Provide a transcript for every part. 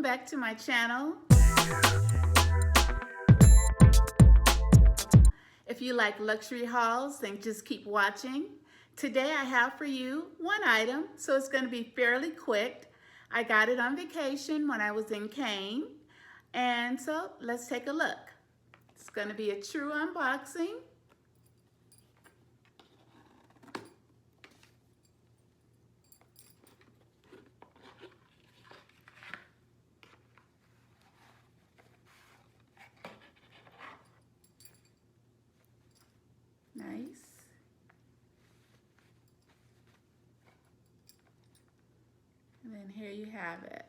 back to my channel. If you like luxury hauls, then just keep watching. Today I have for you one item, so it's going to be fairly quick. I got it on vacation when I was in Cane, and so let's take a look. It's going to be a true unboxing. Nice. And then here you have it.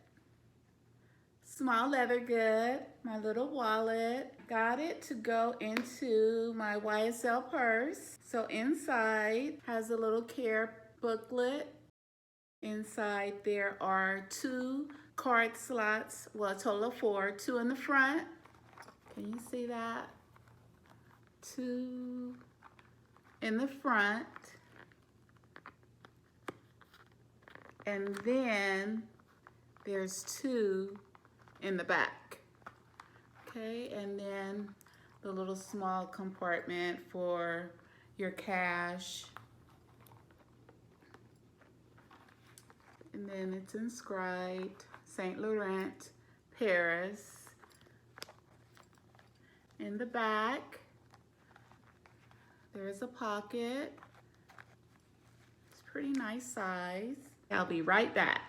Small leather good, my little wallet. Got it to go into my YSL purse. So inside has a little care booklet. Inside there are 2 card slots, well, a total of 4, 2 in the front. Can you see that? 2 in the front, and then there's 2 in the back. Okay, and then the little small compartment for your cash, and then it's inscribed Saint Laurent, Paris. In the back there's a pocket. It's pretty nice size. I'll be right back.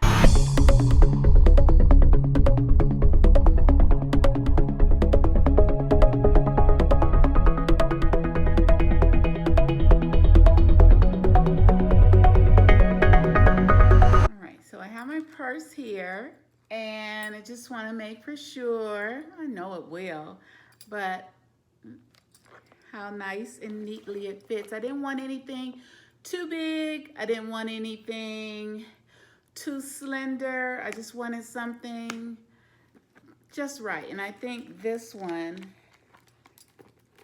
Alright, so I have my purse here, and I just want to make for sure, I know it will, but how nice and neatly it fits. I didn't want anything too big. I didn't want anything too slender. I just wanted something just right. And I think this one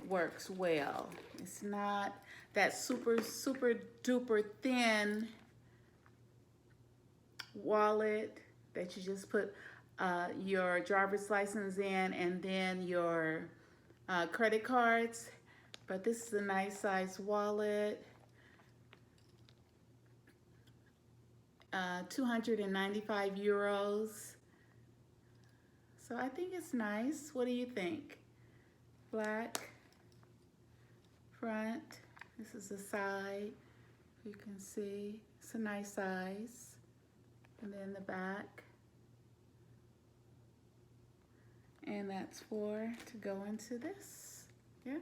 works well. It's not that super duper thin wallet that you just put your driver's license in and then your credit cards. But this is a nice size wallet. 295 euros. So I think it's nice. What do you think? Black front. This is the side. You can see it's a nice size. And then the back. And that's to go into this. Yeah.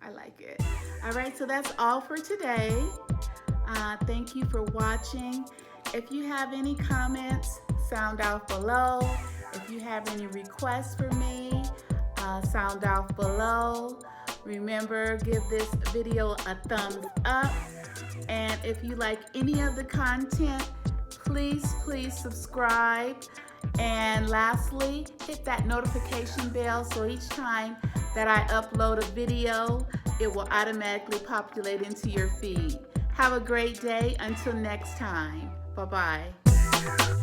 I like it. All right, so that's all for today. Thank you for watching. If you have any comments, sound off below. If you have any requests for me, sound off below. Remember, give this video a thumbs up. And if you like any of the content, please subscribe. And lastly, hit that notification bell so each time that I upload a video, it will automatically populate into your feed. Have a great day. Until next time. Bye-bye.